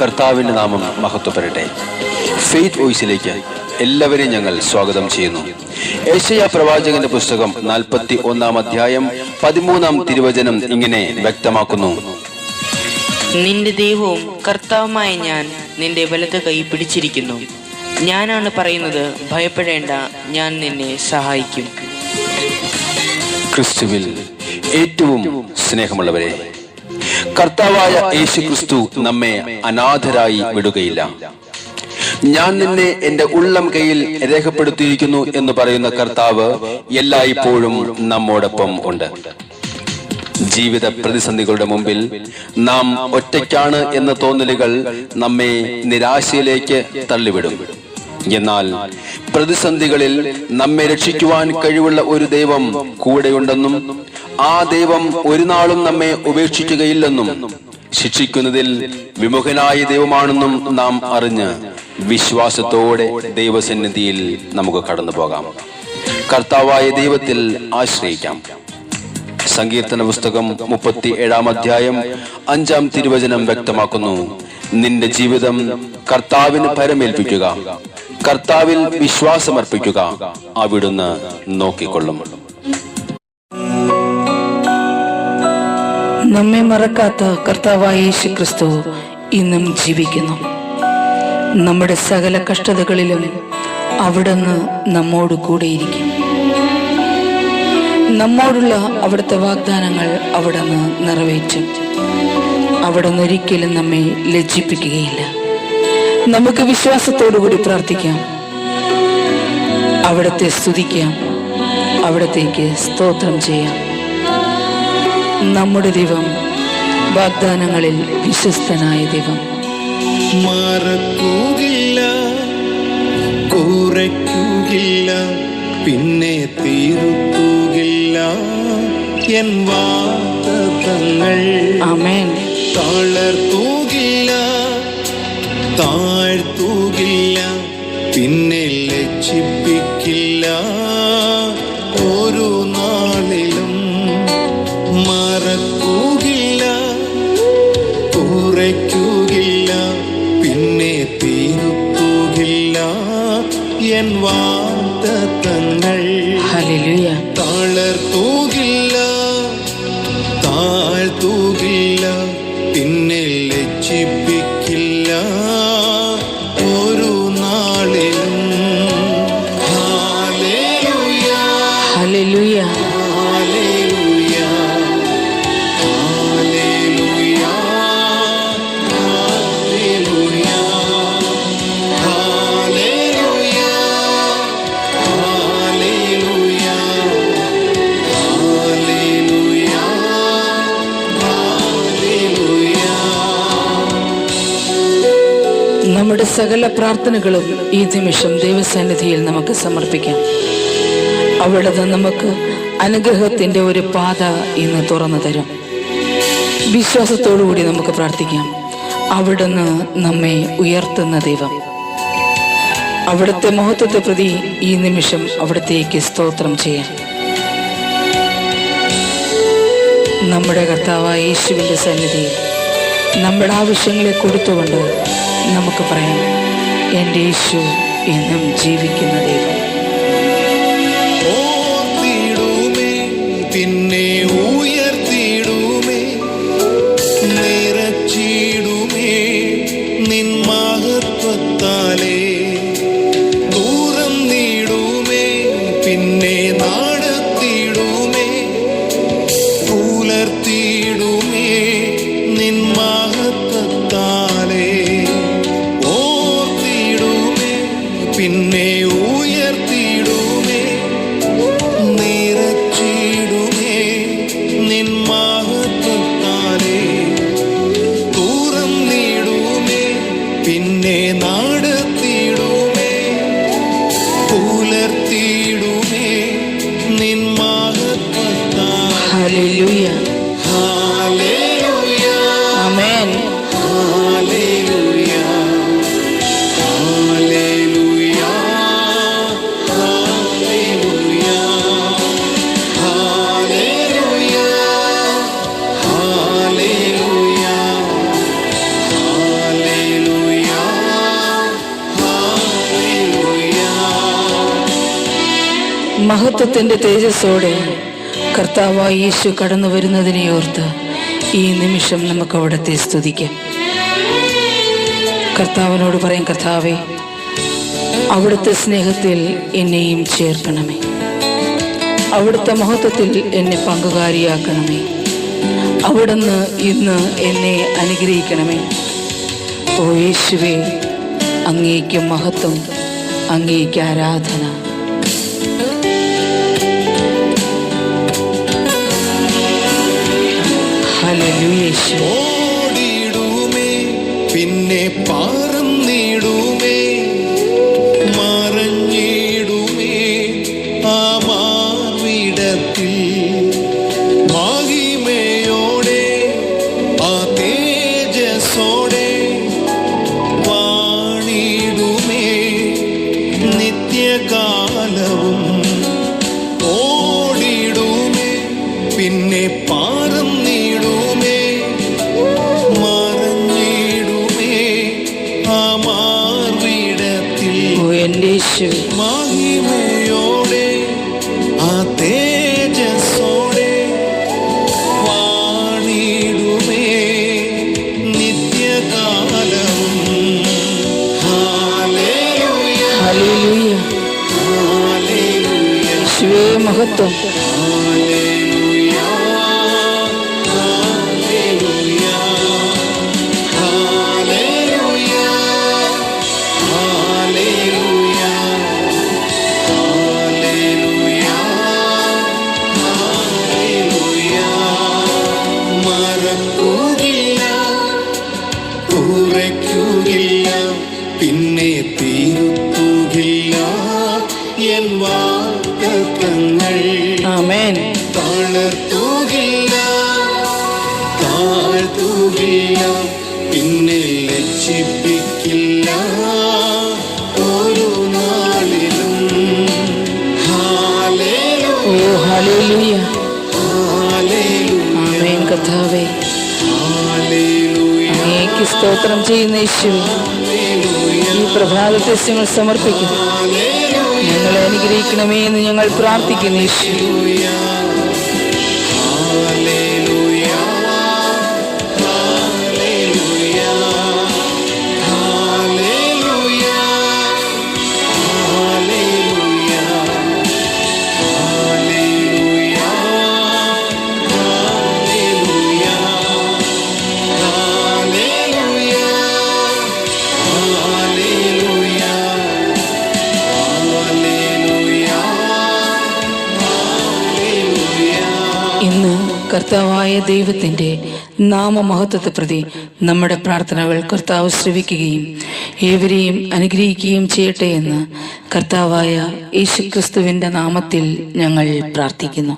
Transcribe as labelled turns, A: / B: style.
A: കർത്താവിൻ്റെ നാമം മഹത്വപ്പെടട്ടെ. ഫെയ്ത്ത് വോയിസിലേക്ക് എല്ലാവരെയും ഞങ്ങൾ സ്വാഗതം ചെയ്യുന്നു. യെശയ്യാ പ്രവാചകന്റെ പുസ്തകം 41 അധ്യായം 13 തിരുവചനം ഇങ്ങനെ വ്യക്തമാക്കുന്നു:
B: നിന്റെ ദൈവവും കർത്താവുമായ ഞാൻ നിന്റെ വലത് കൈ പിടിച്ചിരിക്കുന്നു. ഞാനാണ് പറയുന്നത്, ഭയപ്പെടേണ്ട, ഞാൻ നിന്നെ സഹായിക്കും.
A: ക്രിസ്തുവിൽ ഏറ്റവും സ്നേഹമുള്ളവരെ, കർത്താവായ യേശു ക്രിസ്തു നമ്മെ അനാഥരായി വിടുകയില്ല. ഞാൻ നിന്നെ എന്റെ ഉള്ളം കയ്യിൽ രേഖപ്പെടുത്തിയിരിക്കുന്നു എന്ന് പറയുന്ന കർത്താവ് എല്ലായ്പ്പോഴും നമ്മോടൊപ്പം ഉണ്ട്. ജീവിത പ്രതിസന്ധികളുടെ മുമ്പിൽ നാം ഒറ്റയ്ക്കാണ് എന്ന തോന്നലുകൾ നമ്മെ നിരാശയിലേക്ക് തള്ളിവിടും. എന്നാൽ പ്രതിസന്ധികളിൽ നമ്മെ രക്ഷിക്കുവാൻ കഴിവുള്ള ഒരു ദൈവം കൂടെയുണ്ടെന്നും ആ ദൈവം ഒരു നാളും നമ്മെ ഉപേക്ഷിക്കുകയില്ലെന്നും ശിക്ഷിക്കുന്നതിൽ വിമുഖനായ ദൈവമാണെന്നും നാം അറിഞ്ഞ് വിശ്വാസത്തോടെ ദൈവസന്നിധിയിൽ നമുക്ക് കടന്നു പോകാം. കർത്താവായ ദൈവത്തിൽ ആശ്രയിക്കാം. സങ്കീർത്തന പുസ്തകം 37 അധ്യായം 5 തിരുവചനം വ്യക്തമാക്കുന്നു: നിന്റെ ജീവിതം കർത്താവിന് ഭരമേൽപ്പിക്കുക, കർത്താവിൽ വിശ്വാസമർപ്പിക്കുക, അവിടുന്ന് നോക്കിക്കൊള്ളും.
C: നമ്മെ മറക്കാത്ത കർത്താവായ യേശു ക്രിസ്തു ഇന്നും ജീവിക്കുന്നു. നമ്മുടെ സകല കഷ്ടതകളിലും അവിടുന്ന് നമ്മോട് കൂടെയിരിക്കും. നമ്മോടുള്ള അവിടുത്തെ വാഗ്ദാനങ്ങൾ അവിടുന്ന് നിറവേറ്റും. അവിടുന്ന് ഒരിക്കലും നമ്മെ ലജ്ജിപ്പിക്കുകയില്ല. നമുക്ക് വിശ്വാസത്തോടുകൂടി പ്രാർത്ഥിക്കാം, അവിടുത്തെ സ്തുതിക്കാം, അവിടത്തേക്ക് സ്തോത്രം ചെയ്യാം. നമ്മുടെ ദൈവം വാഗ്ദാനങ്ങളിൽ വിശ്വസ്തനായ ദൈവം.
D: മറക്കുകയില്ല, കുറയ്ക്കുകയില്ല, പിന്നെ തീർക്കുകയില്ല എൻ വാഗ്ദത്തങ്ങൾ.
C: ആമേൻ.
D: തളർത്തുകയില്ല, താഴ്ത്തുകയില്ല, പിന്നെ ലജ്ജിപ്പിക്കില്ല ഒരു നാളിലും. മറക്കുകയില്ല, കുറയ്ക്കുകയില്ല, പിന്നെ തീർക്കുകയില്ല എൻ വാഗ്ദത്തങ്ങൾ.
C: ഹല്ലേലൂയ.
D: തളർത്തുകയില്ല, താഴ്ത്തുകയില്ല, പിന്നെ ലജ്ജിപ്പിക്കില്ല ഒരു നാളിലും. ഹല്ലേലൂയ,
C: ഹല്ലേലൂയ.
D: ഹല്ലേലൂയ, ഹല്ലേലൂയ, ഹല്ലേലൂയ, ഹല്ലേലൂയ, ഹല്ലേലൂയ, ഹല്ലേലൂയ, ഹല്ലേലൂയ.
C: നമ്മുടെ സകല പ്രാർത്ഥനകളും ഈ നിമിഷം ദൈവസന്നിധിയിൽ നമുക്ക് സമർപ്പിക്കാം. അവിടുന്ന് നമുക്ക് അനുഗ്രഹത്തിന്റെ ഒരു പാത ഇന്ന് തുറന്നു തരും. വിശ്വാസത്തോടുകൂടി നമുക്ക് പ്രാർത്ഥിക്കാം. അവിടുന്ന് നമ്മെ ഉയർത്തുന്ന ദൈവം. അവിടുത്തെ മഹത്വത്തെ പ്രതി ഈ നിമിഷം അവിടത്തേക്ക് സ്തോത്രം ചെയ്യാം. നമ്മുടെ കർത്താവായ യേശുവിന്റെ സന്നിധിയിൽ നമ്മുടെ ആവശ്യങ്ങളെ കൊടുത്തുകൊണ്ട് നമുക്ക് പറയാം, എൻ്റെ യേശു എന്നും ജീവിക്കുന്ന ദൈവം.
D: ഓർത്തിടുമേ, പിന്നെ ഉയർത്തിടുമേ, നിറച്ചിടുമേ നിൻ മഹത്വത്താലേ. തുറന്നിടുമേ, പിന്നെ നടത്തിടുമേ, പുലർത്തിടുമേ നിൻ മഹത്വത്താലേ. ഓർത്തിടുമേ, പിന്നെ ഉയർത്തിടുമേ, നിറച്ചിടുമേ നിൻ മഹത്വത്താലേ. തുറന്നിടുമേ, പിന്നെ നടത്തിടുമേ, പുലർത്തിടുമേ നിൻ മഹത്വത്താലേ.
C: ഹല്ലേലൂയ.
D: ഹല്ലേലൂയ,
C: ആമേൻ.
D: ഹല്ലേലൂയ, ഹല്ലേലൂയ,
C: മഹത്വത്തിന്റെ തേജസ്സോടെ കർത്താവായ യേശു കടന്നു വരുന്നതിനെ ഓർത്ത് ഈ നിമിഷം നമുക്ക് അവിടുത്തെ സ്തുതിക്കാം. കർത്താവിനോട് പറയും, കർത്താവേ, അവിടുത്തെ സ്നേഹത്തിൽ എന്നെയും ചേർക്കണമേ, അവിടുത്തെ മഹത്വത്തിൽ എന്നെ പങ്കുകാരിയാക്കണമേ, അവിടുന്ന് ഇന്ന് എന്നെ അനുഗ്രഹിക്കണമേ. ഓ യേശുവേ, അങ്ങേക്ക് മഹത്വം, അങ്ങേക്ക് ആരാധന. ഹല്ലേലൂയ യേശുവേ.
D: ഓടിടുമേ പിന്നെ പറന്നിടുമേ, മറഞ്ഞിടുമേ ആ മാർവിടത്തിൽ, മഹിമയോടെ ആ തേജസ്സോടെ വാണിടുമേ നിത്യകാലവും. ഓടിടുമേ പിന്നെ പറന്നിടുമേ, മറഞ്ഞിടുമേ ആ മാർവിടത്തിൽ,
C: ഓ എൻ്റെ യേശുവേ.
D: മഹിമയോടെ ആ തേജസ്സോടെ വാണിടുമേ നിത്യകാലവും. ഹല്ലേലൂയ,
C: ഹല്ലേലൂയ
D: ഹല്ലേലൂയ,
C: യേശുവേ, മഹത്വം.
D: ഹല്ലേലൂയ, ഹല്ലേലൂയ, ഹല്ലേലൂയ, ഹല്ലേലൂയ, ഹല്ലേലൂയ, ഹല്ലേലൂയ. മറക്കുകയില്ല, കുറയ്ക്കുകയില്ല, പിന്നെ തീർക്കുകയില്ല എൻ വാഗ്ദത്തങ്ങൾ.
C: ആമേൻ.
D: തളർത്തുകയില്ല, താഴ്ത്തുകയില്ല, പിന്നെ ലജ്ജിപ്പിക്കില്ല ഒരു നാളിലും. ഹല്ലേലൂയ,
C: ഓ ഹല്ലേലൂയ.
D: ഹല്ലേലൂയ,
C: ആമേൻ കർത്താവേ.
D: ഹല്ലേലൂയ,
C: അങ്ങേക്ക് സ്തോത്രം ചെയ്യുന്ന യേശുവേ,
D: ഹല്ലേലൂയ,
C: ഈ പ്രഭാതത്തെ ഞങ്ങൾ സമർപ്പിക്കുന്നു.
D: ഹല്ലേലൂയ,
C: ഞങ്ങളെ അനുഗ്രഹിക്കണമേ എന്ന് ഞങ്ങൾ പ്രാർത്ഥിക്കുന്നു യേശു.
D: ഹല്ലേലൂയ, ഹല്ലേലൂയ, ഹല്ലേലൂയ, ഹല്ലേലൂയ, ഹല്ലേലൂയ, ഹല്ലേലൂയ, ഹല്ലേലൂയ, ഹല്ലേലൂയ, ഹല്ലേലൂയ,
C: ഇന്ന് കർത്താവായ ദൈവത്തിൻ്റെ നാമമഹത്വത്തെ പ്രതി നമ്മുടെ പ്രാർത്ഥനകൾ കർത്താവ് ശ്രവിക്കുകയും ഏവരെയും അനുഗ്രഹിക്കുകയും ചെയ്യട്ടെ എന്ന് കർത്താവായ യേശുക്രിസ്തുവിൻ്റെ നാമത്തിൽ ഞങ്ങൾ പ്രാർത്ഥിക്കുന്നു.